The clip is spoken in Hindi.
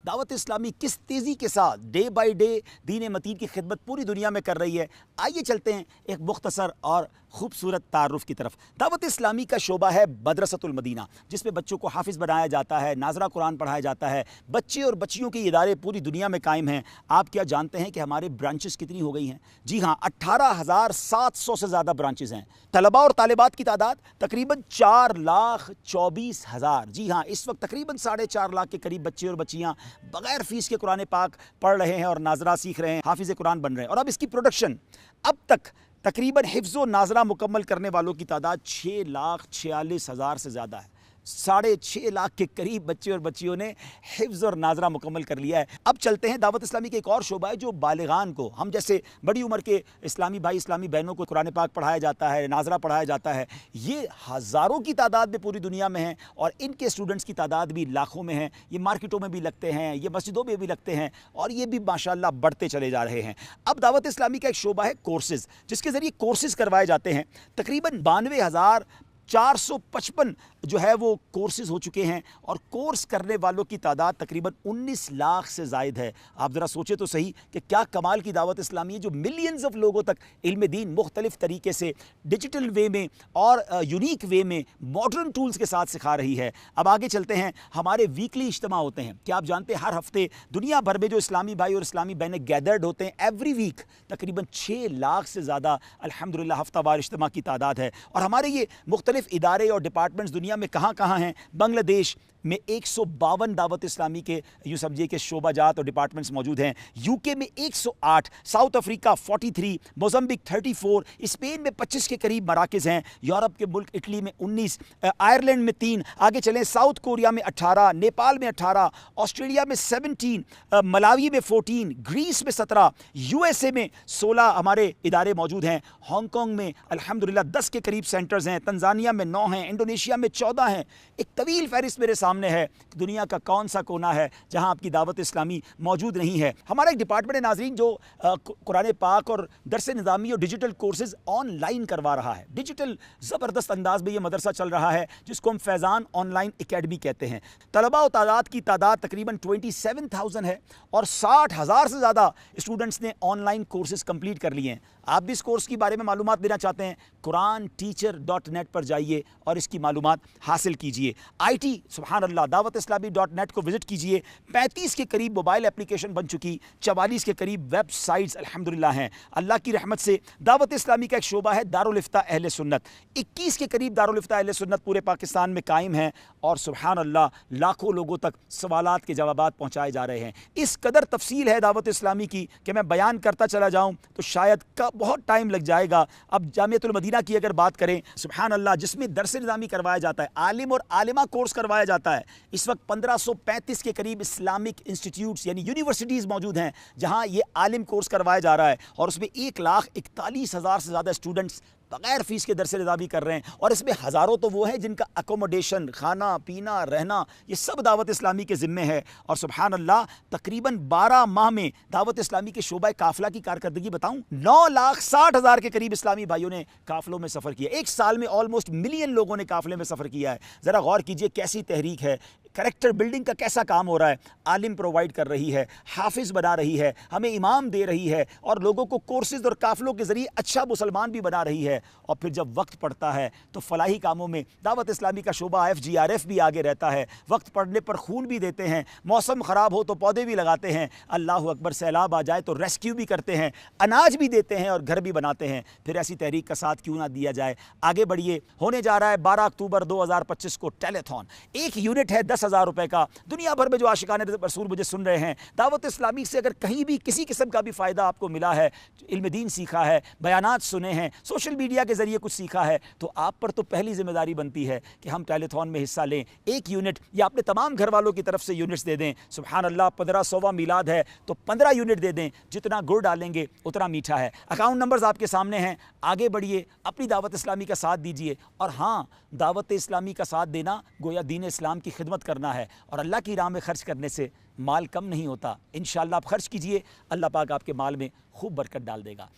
दावत इस्लामी किस तेज़ी के साथ डे बाई डे दीन मतीन की खिदमत पूरी दुनिया में कर रही है। आइए चलते हैं एक मुख्तसर और खूबसूरत तारुफ की तरफ। दावत इस्लामी का शोबा है मदरसतुल मदीना, जिसमें बच्चों को हाफिज़ बनाया जाता है, नाजरा कुरान पढ़ाया जाता है। बच्चे और बच्चियों के इदारे पूरी दुनिया में कायम हैं। आप क्या जानते हैं कि हमारे ब्रांचेस कितनी हो गई हैं? जी हाँ, 18,700 से ज़्यादा ब्रांचेस हैं। तलबा और तालिबात की तादाद तकरीबन 4,24,000। जी हाँ, इस वक्त तकरीबन 4.5 लाख के करीब बच्चे और बच्चियाँ बगैर फीस के कुरान पाक पढ़ रहे हैं और नाजरा सीख रहे हैं, हाफिज़ कुरान बन रहे हैं। और अब इसकी प्रोडक्शन, अब तक तकरीबन हिफ्ज़ व नाजरा मुकम्मल करने वालों की तादाद 6,46,000 से ज़्यादा है। 6.5 लाख के करीब बच्चे और बच्चियों ने हिफ्ज़ और नाजरा मुकम्मल कर लिया है। अब चलते हैं, दावत इस्लामी के एक और शोबा है जो बालिगान को, हम जैसे बड़ी उम्र के इस्लामी भाई इस्लामी बहनों को कुरान पाक पढ़ाया जाता है, नाजरा पढ़ाया जाता है। ये हज़ारों की तादाद में पूरी दुनिया में हैं और इनके स्टूडेंट्स की तादाद भी लाखों में है। ये मार्केटों में भी लगते हैं, ये मस्जिदों में भी लगते हैं और ये भी माशाअल्लाह बढ़ते चले जा रहे हैं। अब दावत इस्लामी का एक शोबा है कोर्सेज़, जिसके ज़रिए कोर्सेज़ करवाए जाते हैं। तकरीबन 92,455 जो है वो कोर्सेज़ हो चुके हैं और कोर्स करने वालों की तादाद तकरीबन 19 लाख से ज़ायद है। आप ज़रा सोचें तो सही कि क्या कमाल की दावत इस्लामी है जो मिलियंस ऑफ लोगों तक इल्म दीन मुख्तलिफ़ तरीके से डिजिटल वे में और यूनिक वे में मॉडर्न टूल्स के साथ सिखा रही है। अब आगे चलते हैं, हमारे वीकली इज्तिमा होते हैं। क्या आप जानते हैं हर हफ्ते दुनिया भर में जो इस्लामी भाई और इस्लामी बहनें गैदर्ड होते हैं एवरी वीक, तकरीबन 6 लाख से ज़्यादा अल्हम्दुलिल्लाह हफ्तावार इज्तिमा की तादाद है। और हमारे ये मुख्तलिफ़ इदारे और डिपार्टमेंट्स दुनिया में कहाँ कहाँ हैं? बांग्लादेश में 152 दावत इस्लामी के यूँ समझिए कि शोबाजात और डिपार्टमेंट्स मौजूद हैं। यूके में 108, साउथ अफ्रीका 43, मोज़म्बिक 34, स्पेन में 25 के करीब मराकज़ हैं, यूरोप के मुल्क इटली में 19, आयरलैंड में 3, आगे चलें साउथ कोरिया में 18, नेपाल में 18, ऑस्ट्रेलिया में 17, मलावी में 14, ग्रीस में 17, USA में 16 हमारे इदारे मौजूद हैं। हांगकॉन्ग में अल्हम्दुलिल्लाह 10 के करीब सेंटर्स हैं, तंजानिया में 9 हैं, इंडोनेशिया में 14 हैं। एक तवील फहरिस्त मेरे सामने है, दुनिया का कौन सा कोना है जहां आपकी दावत इस्लामी मौजूद नहीं है। हमारा एक डिपार्टमेंट है नाज़रीन जो कुरान पाक और दरस निज़ामी और डिजिटल कोर्सेज ऑनलाइन करवा रहा है। डिजिटल ज़बरदस्त अंदाज में ये मदरसा चल रहा है जिसको हम फैज़ान ऑनलाइन एकेडमी कहते हैं। तलबा और तादाद की तादाद तकरीबन 27,000 है और 60,000 से ज़्यादा स्टूडेंट्स ने ऑनलाइन कोर्सेज कंप्लीट कर लिए हैं। आप भी इस कोर्स के बारे में मालूमात लेना चाहते हैं, quranteacher.net पर जाइए और इसकी मालूमात हासिल कीजिए। IT सुभान अल्लाह दावत इस्लामी .net को विज़िट कीजिए। 35 के करीब मोबाइल एप्लीकेशन बन चुकी, 44 के करीब वेबसाइट्स अल्हम्दुलिल्लाह हैं। अल्लाह की रहमत से दावत इस्लामी का एक शोबा है दारुल इफ्ता अहले सुन्नत। 21 के करीब दारुल इफ्ता अहले सुन्नत पूरे पाकिस्तान में कायम हैं और सुभान अल्लाह लाखों लोगों तक सवालात के जवाबात पहुँचाए जा रहे हैं। इस कदर तफसील है दावत इस्लामी की कि मैं बयान करता चला जाऊँ तो शायद बहुत टाइम लग जाएगा। अब जामियतुल मदीना की अगर बात करें, सुभान अल्लाह, जिसमें दरस निज़ामी करवाया जाता है, आलिम और आलिमा कोर्स करवाया जाता है। इस वक्त 1535 के करीब इस्लामिक इंस्टीट्यूट्स यानी यूनिवर्सिटीज़ मौजूद हैं जहां ये आलिम कोर्स करवाया जा रहा है और उसमें 1,41,000 से ज़्यादा स्टूडेंट्स बगैर फीस के दरस निज़ामी कर रहे हैं। और इसमें हज़ारों तो वो हैं जिनका अकोमोडेशन, खाना पीना रहना, ये सब दावत इस्लामी के ज़िम्मे है। और सुभान अल्लाह तकरीबन 12 माह में दावत इस्लामी के शोबा काफ़िला की कारकर्दगी बताऊं, 9,60,000 के करीब इस्लामी भाइयों ने काफ़िलों में सफ़र किया। एक साल में ऑलमोस्ट मिलियन लोगों ने काफ़िले में सफ़र किया है। ज़रा गौर कीजिए कैसी तहरीक है, कैरेक्टर बिल्डिंग का कैसा काम हो रहा है। आलिम प्रोवाइड कर रही है, हाफिज़ बना रही है, हमें इमाम दे रही है और लोगों को कोर्सेज़ और काफ़िलों के ज़रिए अच्छा मुसलमान भी बना रही है। और फिर जब वक्त पड़ता है तो फलाही कामों में दावत इस्लामी का शोबा FGRF भी आगे रहता है। वक्त पड़ने पर खून भी देते हैं, मौसम ख़राब हो तो पौधे भी लगाते हैं, अल्लाह अकबर सैलाब आ जाए तो रेस्क्यू भी करते हैं, अनाज भी देते हैं और घर भी बनाते हैं। फिर ऐसी तहरीक का साथ क्यों ना दिया जाए। आगे बढ़िए, होने जा रहा है 12 अक्टूबर 2025 को टेलीथॉन। एक यूनिट है 10,000 रुपए का। दुनिया भर में जो आशिकाने रसूल मुझे सुन रहे हैं, दावत इस्लामी से अगर कहीं भी किसी किस्म का भी फ़ायदा आपको मिला है, इल्म दीन सीखा है, बयानात सुने हैं, सोशल मीडिया के ज़रिए कुछ सीखा है, तो आप पर तो पहली जिम्मेदारी बनती है कि हम टेलीथॉन में हिस्सा लें। एक यूनिट या अपने तमाम घर वालों की तरफ से यूनिट्स दे दें। सुभान अल्लाह 1500वां मीलाद है तो 15 यूनिट दे दें। जितना गुड़ डालेंगे उतना मीठा है। अकाउंट नंबर्स आपके सामने हैं। आगे बढ़िए, अपनी दावत इस्लामी का साथ दीजिए। और हाँ, दावत इस्लामी का साथ देना गोया दीन इस्लाम की खिदमत करना है और अल्लाह की राह में खर्च करने से माल कम नहीं होता। इंशाअल्लाह आप खर्च कीजिए, अल्लाह पाक आपके माल में खूब बरकत डाल देगा।